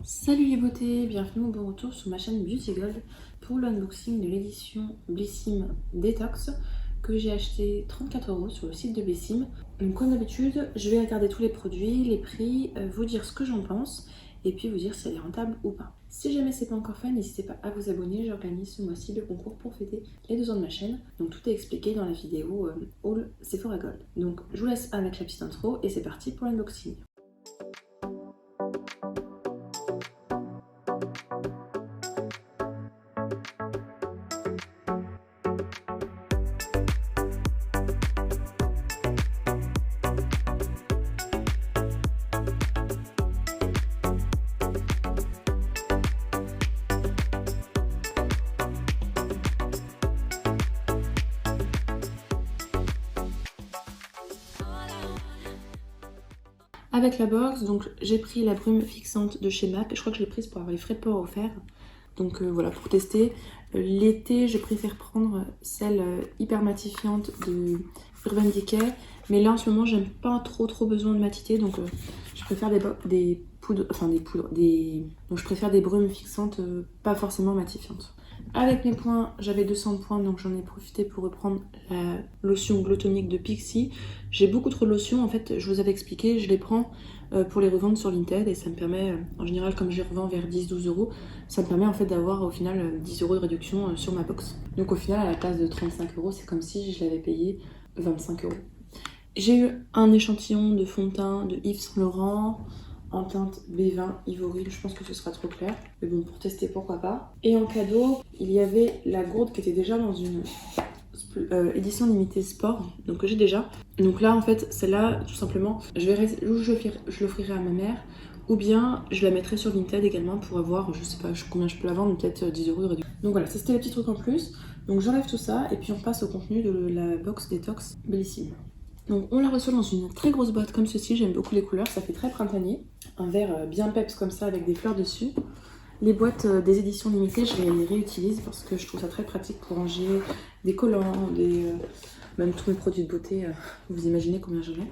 Salut les beautés, bienvenue au bon retour sur ma chaîne Beauty Gold pour l'unboxing de l'édition Blissim Detox que j'ai acheté 34 € sur le site de Blissim. Donc comme d'habitude, je vais regarder tous les produits, les prix, vous dire ce que j'en pense et puis vous dire si elle est rentable ou pas. Si jamais c'est pas encore fait, n'hésitez pas à vous abonner, j'organise ce mois-ci le concours pour fêter les 2 ans de ma chaîne. Donc tout est expliqué dans la vidéo Haul Sephora Gold. Donc je vous laisse avec la petite intro et c'est parti pour l'unboxing. Avec la box, donc j'ai pris la brume fixante de chez MAC. Je crois que je l'ai prise pour avoir les frais de port offerts. Donc voilà, pour tester. L'été, je préfère prendre celle hyper matifiante de Urban Decay. Mais là, en ce moment, j'aime pas trop besoin de matité. Donc je préfère des poudres, donc je préfère des brumes fixantes, pas forcément matifiantes. Avec mes points, j'avais 200 points, donc j'en ai profité pour reprendre la lotion Glow Tonic de Pixi. J'ai beaucoup trop de lotions, en fait, je vous avais expliqué, je les prends pour les revendre sur Vinted et ça me permet, en général, comme je les revends vers 10-12 €, ça me permet en fait d'avoir au final 10 € de réduction sur ma box. Donc au final, à la place de 35 €, c'est comme si je l'avais payé 25 €. J'ai eu un échantillon de fond de teint de Yves Saint Laurent en teinte B20 Ivory, je pense que ce sera trop clair, mais bon, pour tester, pourquoi pas. Et en cadeau, il y avait la gourde qui était déjà dans une édition limitée sport, donc que j'ai déjà. Donc là, en fait, celle-là, tout simplement, je l'offrirai à ma mère, ou bien je la mettrai sur Vinted également pour avoir, je sais pas combien je peux la vendre, peut-être 10 € de réduction. Donc voilà, ça c'était les petits trucs en plus. Donc j'enlève tout ça, et puis on passe au contenu de la box Detox Bellissime. Donc on la reçoit dans une très grosse boîte comme ceci, j'aime beaucoup les couleurs, ça fait très printanier. Un verre bien peps comme ça avec des fleurs dessus. Les boîtes des éditions limitées, je les réutilise parce que je trouve ça très pratique pour ranger des collants, même tous mes produits de beauté, vous imaginez combien j'en ai.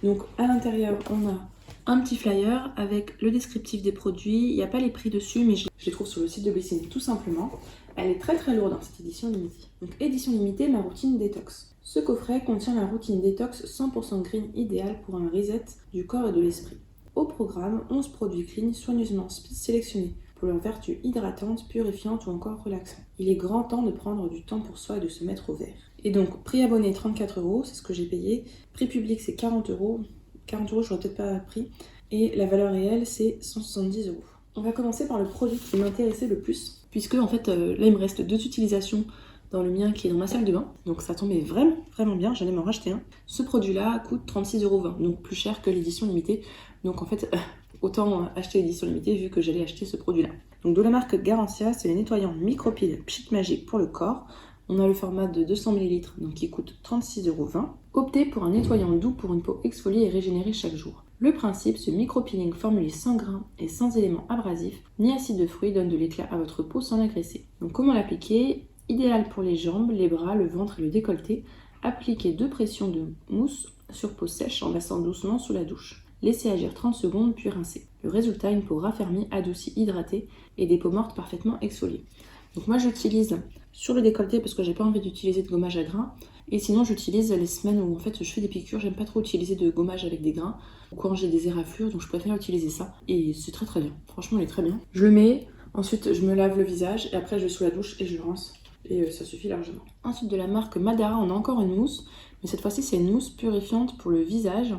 Donc à l'intérieur, on a un petit flyer avec le descriptif des produits. Il n'y a pas les prix dessus, mais je les trouve sur le site de Blissim tout simplement. Elle est très lourde dans cette édition limitée. Donc édition limitée, ma routine détox. Ce coffret contient la routine détox 100% green idéale pour un reset du corps et de l'esprit. Au programme, 11 produits clean soigneusement sélectionnés pour leurs vertus hydratantes, purifiantes ou encore relaxantes. Il est grand temps de prendre du temps pour soi et de se mettre au vert. Et donc, prix abonné 34 €, c'est ce que j'ai payé. Prix public, c'est 40 €. 40 €, je n'aurais peut-être pas pris. Et la valeur réelle, c'est 170 €. On va commencer par le produit qui m'intéressait le plus, puisque en fait, là, il me reste 2 utilisations dans le mien qui est dans ma salle de bain. Donc ça tombait vraiment bien, j'allais m'en racheter un. Ce produit-là coûte 36,20 €, donc plus cher que l'édition limitée. Donc en fait, autant acheter l'édition limitée vu que j'allais acheter ce produit-là. Donc de la marque Garancia, c'est les nettoyants micropiles Pchit Magique pour le corps. On a le format de 200 ml, donc qui coûte 36,20 €. Optez pour un nettoyant doux pour une peau exfoliée et régénérée chaque jour. Le principe, ce micro-peeling formulé sans grains et sans éléments abrasifs, ni acide de fruits, donne de l'éclat à votre peau sans l'agresser. Donc comment l'appliquer ? Idéal pour les jambes, les bras, le ventre et le décolleté. Appliquez 2 pressions de mousse sur peau sèche en massant doucement sous la douche. Laissez agir 30 secondes puis rincez. Le résultat, une peau raffermie, adoucie, hydratée et des peaux mortes parfaitement exfoliées. Donc moi j'utilise sur le décolleté parce que j'ai pas envie d'utiliser de gommage à grains. Et sinon j'utilise les semaines où en fait je fais des piqûres, j'aime pas trop utiliser de gommage avec des grains. Ou quand j'ai des éraflures, donc je préfère utiliser ça. Et c'est très bien, franchement il est très bien. Je le mets, ensuite je me lave le visage et après je vais sous la douche et je le rince. Et ça suffit largement. Ensuite de la marque Madara, on a encore une mousse. Mais cette fois-ci c'est une mousse purifiante pour le visage.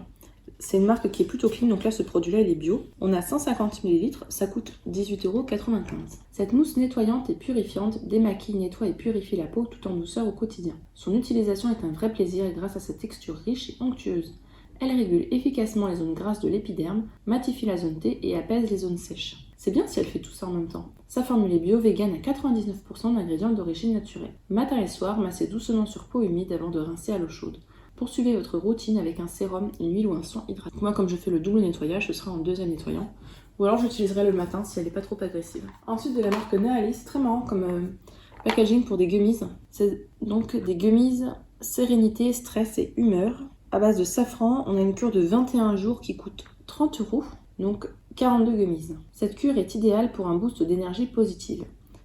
C'est une marque qui est plutôt clean, donc là ce produit-là il est bio. On a 150 ml, ça coûte 18,95 €. Cette mousse nettoyante et purifiante démaquille, nettoie et purifie la peau tout en douceur au quotidien. Son utilisation est un vrai plaisir grâce à sa texture riche et onctueuse. Elle régule efficacement les zones grasses de l'épiderme, matifie la zone T et apaise les zones sèches. C'est bien si elle fait tout ça en même temps. Sa formule est bio, vegan à 99% d'ingrédients d'origine naturelle. Matin et soir, massez doucement sur peau humide avant de rincer à l'eau chaude. Poursuivez votre routine avec un sérum, une huile ou un soin hydratant. Moi, comme je fais le double nettoyage, ce sera en deuxième nettoyant. Ou alors j'utiliserai le matin si elle n'est pas trop agressive. Ensuite, de la marque Naalis, très marrant comme packaging pour des gummies. C'est donc des gummies sérénité, stress et humeur. À base de safran, on a une cure de 21 jours qui coûte 30 €. Donc 42 gummies. Cette cure est idéale pour un boost d'énergie positive.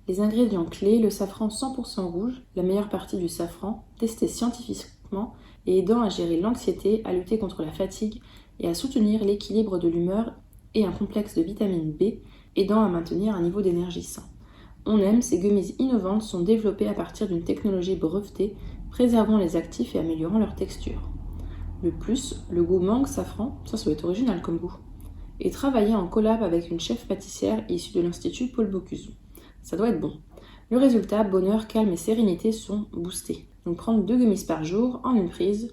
Les ingrédients clés, le safran 100% rouge, la meilleure partie du safran, testé scientifiquement et aidant à gérer l'anxiété, à lutter contre la fatigue et à soutenir l'équilibre de l'humeur, et un complexe de vitamine B aidant à maintenir un niveau d'énergie sain. On aime, ces gummies innovantes sont développées à partir d'une technologie brevetée, préservant les actifs et améliorant leur texture. Le plus, le goût mangue safran, ça doit être original comme goût, et travaillé en collab avec une chef pâtissière issue de l'Institut Paul Bocuse. Ça doit être bon. Le résultat, bonheur, calme et sérénité sont boostés. Donc prendre 2 gummies par jour en une prise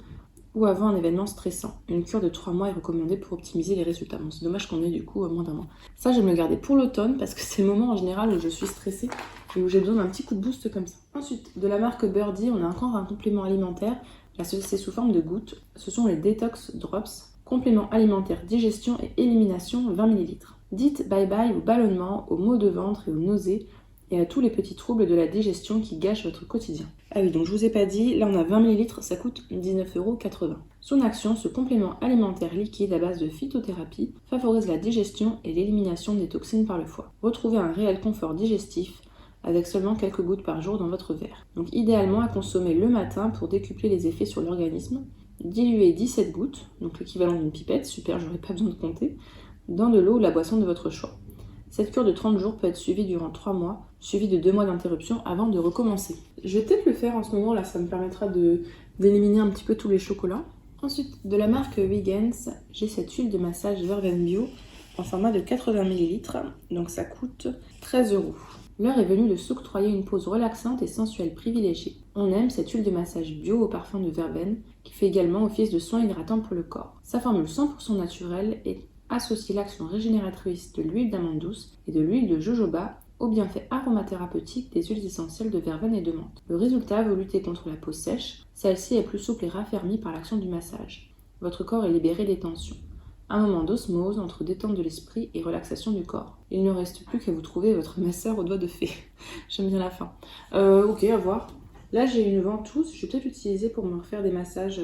ou avant un événement stressant. Une cure de 3 mois est recommandée pour optimiser les résultats. Bon, c'est dommage qu'on ait du coup moins d'un mois. Ça, je vais me le garder pour l'automne parce que c'est le moment en général où je suis stressée et où j'ai besoin d'un petit coup de boost comme ça. Ensuite, de la marque Birdie, on a encore un complément alimentaire. Là, c'est sous forme de gouttes. Ce sont les Detox Drops, complément alimentaire digestion et élimination 20 ml. Dites bye bye aux ballonnements, aux maux de ventre et aux nausées et à tous les petits troubles de la digestion qui gâchent votre quotidien. Ah oui, donc je vous ai pas dit, là on a 20 ml, ça coûte 19,80 €. Son action, ce complément alimentaire liquide à base de phytothérapie, favorise la digestion et l'élimination des toxines par le foie. Retrouvez un réel confort digestif avec seulement quelques gouttes par jour dans votre verre. Donc idéalement à consommer le matin pour décupler les effets sur l'organisme. Diluez 17 gouttes, donc l'équivalent d'une pipette, super, j'aurais pas besoin de compter, dans de l'eau ou la boisson de votre choix. Cette cure de 30 jours peut être suivie durant 3 mois, suivie de 2 mois d'interruption avant de recommencer. Je vais peut-être le faire en ce moment, là ça me permettra d'éliminer un petit peu tous les chocolats. Ensuite, de la marque Vegans, j'ai cette huile de massage Verveine Bio en format de 80 ml, donc ça coûte 13 €. L'heure est venue de s'octroyer une pause relaxante et sensuelle privilégiée. On aime cette huile de massage bio au parfum de verveine, qui fait également office de soin hydratant pour le corps. Sa formule 100% naturelle est associe l'action régénératrice de l'huile d'amande douce et de l'huile de jojoba aux bienfaits aromathérapeutiques des huiles essentielles de verveine et de menthe. Le résultat, vous luttez contre la peau sèche, celle-ci est plus souple et raffermie par l'action du massage. Votre corps est libéré des tensions. Un moment d'osmose entre détente de l'esprit et relaxation du corps. Il ne reste plus qu'à vous trouver votre masseur au doigt de fée. J'aime bien la fin. Ok, à voir. Là, j'ai une ventouse, je vais peut-être l'utiliser pour me refaire des massages,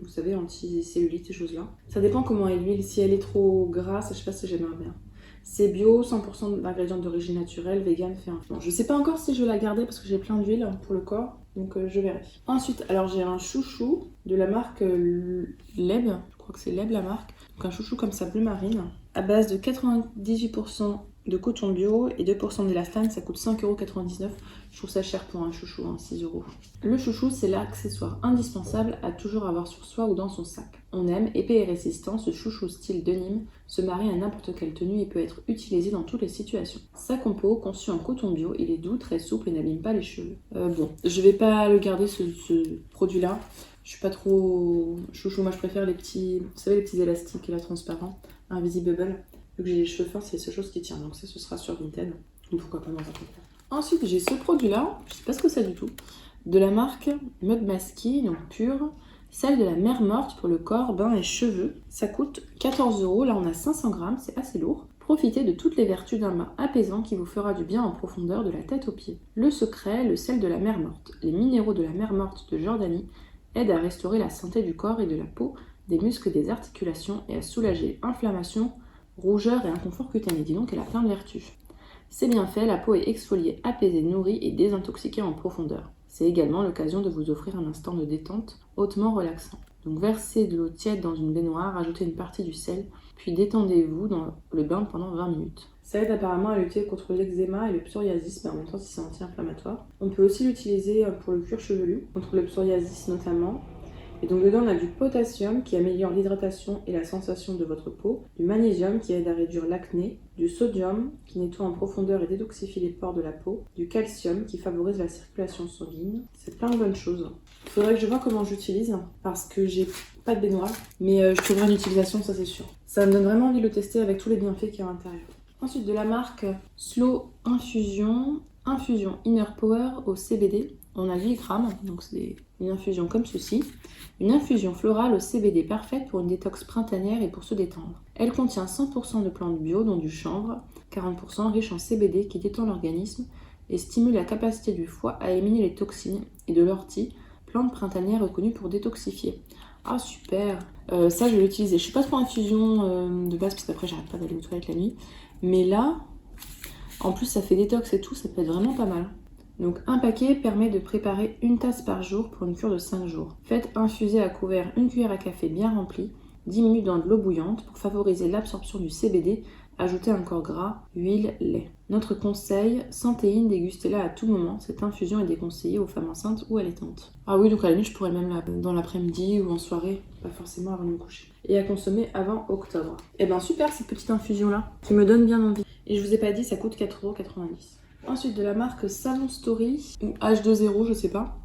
vous savez, anti-cellulite, ces choses-là. Ça dépend comment est l'huile, si elle est trop grasse, je sais pas si j'aimerais bien. C'est bio, 100% d'ingrédients d'origine naturelle, vegan, fait un... Bon, je sais pas encore si je vais la garder parce que j'ai plein d'huile pour le corps, donc je verrai. Ensuite, alors j'ai un chouchou de la marque Leb, je crois que c'est Leb la marque, donc un chouchou comme ça, bleu marine, à base de 98% de coton bio et 2% d'élastane, ça coûte 5,99 €. Je trouve ça cher pour un chouchou, 6 €. Le chouchou, c'est l'accessoire indispensable à toujours avoir sur soi ou dans son sac. On aime, épais et résistant, ce chouchou style denim se marie à n'importe quelle tenue et peut être utilisé dans toutes les situations. Sa compo, conçu en coton bio, il est doux, très souple et n'abîme pas les cheveux. Bon, je vais pas le garder ce produit-là. Je suis pas trop chouchou, moi je préfère les petits, vous savez, les petits élastiques là transparents, Invisible. Vu que j'ai les cheveux fins, c'est la seule chose qui tient, donc ça ce sera sur Vinted, donc pourquoi pas dans un truc. Ensuite j'ai ce produit là, je sais pas ce que c'est du tout, de la marque Mud Masky, donc pure, celle de la mer morte pour le corps, bain et cheveux. Ça coûte 14 €, là on a 500 grammes, c'est assez lourd. Profitez de toutes les vertus d'un bain apaisant qui vous fera du bien en profondeur de la tête aux pieds. Le secret, le sel de la mer morte. Les minéraux de la mer morte de Jordanie aident à restaurer la santé du corps et de la peau, des muscles et des articulations et à soulager inflammation, rougeur et inconfort cutané. Dis donc, elle a plein de vertus. C'est bien fait, la peau est exfoliée, apaisée, nourrie et désintoxiquée en profondeur. C'est également l'occasion de vous offrir un instant de détente hautement relaxant. Donc versez de l'eau tiède dans une baignoire, ajoutez une partie du sel, puis détendez-vous dans le bain pendant 20 minutes. Ça aide apparemment à lutter contre l'eczéma et le psoriasis, mais en même temps si c'est anti-inflammatoire. On peut aussi l'utiliser pour le cuir chevelu, contre le psoriasis notamment. Et donc dedans on a du potassium qui améliore l'hydratation et la sensation de votre peau, du magnésium qui aide à réduire l'acné, du sodium qui nettoie en profondeur et détoxifie les pores de la peau, du calcium qui favorise la circulation sanguine. C'est plein de bonnes choses. Il faudrait que je vois comment j'utilise parce que j'ai pas de baignoire, mais je trouverai une utilisation, ça c'est sûr. Ça me donne vraiment envie de le tester avec tous les bienfaits qu'il y a à l'intérieur. Ensuite de la marque Slow Infusion Inner Power au CBD. On a 8 grammes, donc c'est une infusion comme ceci. Une infusion florale au CBD parfaite pour une détox printanière et pour se détendre. Elle contient 100% de plantes bio, dont du chanvre, 40% riche en CBD qui détend l'organisme et stimule la capacité du foie à éliminer les toxines, et de l'ortie, plante printanière reconnue pour détoxifier. Ah super. Ça je vais l'utiliser. Je suis pas trop infusion de base parce qu'après j'arrête pas d'aller aux toilettes la nuit. Mais là, en plus ça fait détox et tout, ça peut être vraiment pas mal. Donc un paquet permet de préparer une tasse par jour pour une cure de 5 jours. Faites infuser à couvert une cuillère à café bien remplie, 10 minutes dans de l'eau bouillante pour favoriser l'absorption du CBD. Ajoutez un corps gras, huile, lait. Notre conseil, santéine, dégustez-la à tout moment. Cette infusion est déconseillée aux femmes enceintes ou allaitantes. Ah oui, donc à la limite, je pourrais même dans l'après-midi ou en soirée, pas forcément avant de me coucher. Et à consommer avant octobre. Et ben super cette petite infusion-là, qui me donne bien envie. Et je vous ai pas dit, ça coûte 4,90 €. Ensuite, de la marque Savon Story, ou H2O, je sais pas.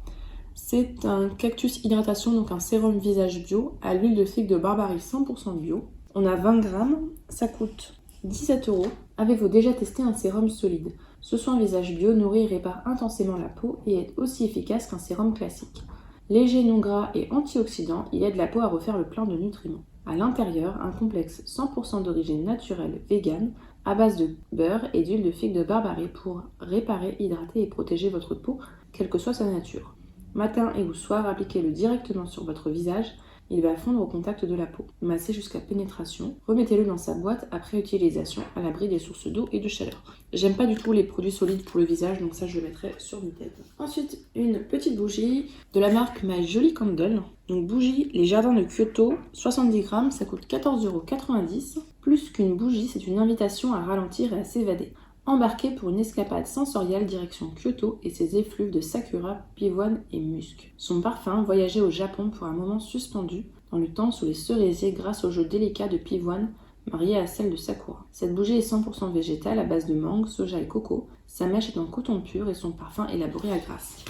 C'est un cactus hydratation, donc un sérum visage bio, à l'huile de figue de Barbarie 100% bio. On a 20 grammes, ça coûte 17 €. Avez-vous déjà testé un sérum solide? Ce soin visage bio nourrit et répare intensément la peau et est aussi efficace qu'un sérum classique. Léger, non gras et antioxydant, il aide la peau à refaire le plein de nutriments. À l'intérieur, un complexe 100% d'origine naturelle végane à base de beurre et d'huile de figue de Barbarie pour réparer, hydrater et protéger votre peau, quelle que soit sa nature. Matin et ou soir, appliquez-le directement sur votre visage. Il va fondre au contact de la peau. Massez jusqu'à pénétration. Remettez-le dans sa boîte après utilisation à l'abri des sources d'eau et de chaleur. J'aime pas du tout les produits solides pour le visage, donc ça je le mettrai sur mes têtes. Ensuite, une petite bougie de la marque My Jolie Candle. Donc bougie Les Jardins de Kyoto, 70 grammes, ça coûte 14,90 €. Plus qu'une bougie, c'est une invitation à ralentir et à s'évader. Embarquez pour une escapade sensorielle direction Kyoto et ses effluves de sakura, pivoine et musc. Son parfum, voyager au Japon pour un moment suspendu dans le temps sous les cerisiers grâce au jeu délicat de pivoine marié à celle de sakura. Cette bougie est 100% végétale à base de mangue, soja et coco. Sa mèche est en coton pur et son parfum élaboré à Grasse.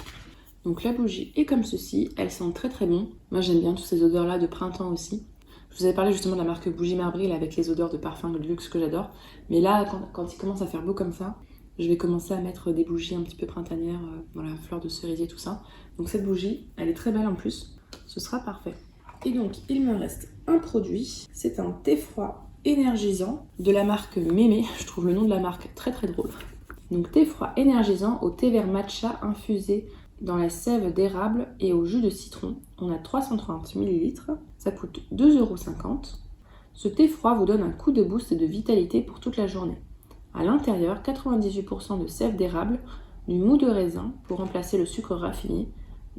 Donc la bougie est comme ceci, elle sent très très bon. Moi j'aime bien toutes ces odeurs là de printemps aussi. Je vous avais parlé justement de la marque Bougie Marbril avec les odeurs de parfum de luxe que j'adore. Mais là, quand il commence à faire beau comme ça, je vais commencer à mettre des bougies un petit peu printanières, voilà, fleurs de cerisier, tout ça. Donc cette bougie, elle est très belle en plus. Ce sera parfait. Et donc, il me reste un produit. C'est un thé froid énergisant de la marque Mémé. Je trouve le nom de la marque très très drôle. Donc thé froid énergisant au thé vert matcha infusé dans la sève d'érable et au jus de citron. On a 330 ml, ça coûte 2,50 €. Ce thé froid vous donne un coup de boost et de vitalité pour toute la journée. À l'intérieur, 98% de sève d'érable, du mou de raisin pour remplacer le sucre raffiné,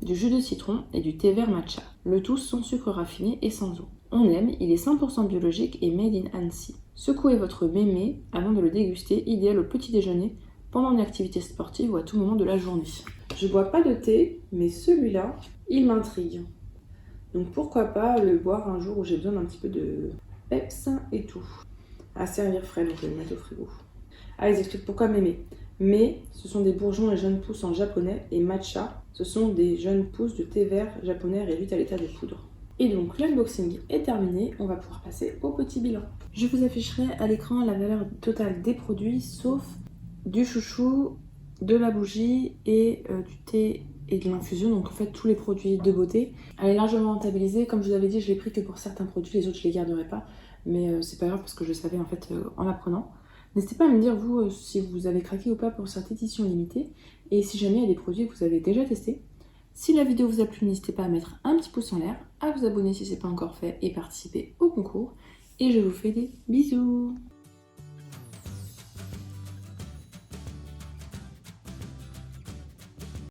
du jus de citron et du thé vert matcha. Le tout sans sucre raffiné et sans eau. On aime, il est 100% biologique et made in Annecy. Secouez votre mémé avant de le déguster, idéal au petit déjeuner, pendant une activité sportive ou à tout moment de la journée. Je bois pas de thé, mais celui-là, il m'intrigue. Donc pourquoi pas le boire un jour où j'ai besoin d'un petit peu de peps et tout. À servir frais, donc je vais le mettre au frigo. Ah, ils expliquent pourquoi mémé. Mais ce sont des bourgeons et jeunes pousses en japonais, et matcha, ce sont des jeunes pousses de thé vert japonais réduites à l'état de poudre. Et donc l'unboxing est terminé, on va pouvoir passer au petit bilan. Je vous afficherai à l'écran la valeur totale des produits, sauf du chouchou, de la bougie et du thé et de l'infusion, donc en fait tous les produits de beauté. Elle est largement rentabilisée, comme je vous avais dit, je l'ai pris que pour certains produits, les autres je les garderai pas, mais c'est pas grave parce que je savais en fait en l'apprenant. N'hésitez pas à me dire vous si vous avez craqué ou pas pour cette édition limitée, et si jamais il y a des produits que vous avez déjà testés. Si la vidéo vous a plu, n'hésitez pas à mettre un petit pouce en l'air, à vous abonner si ce n'est pas encore fait et participer au concours. Et je vous fais des bisous!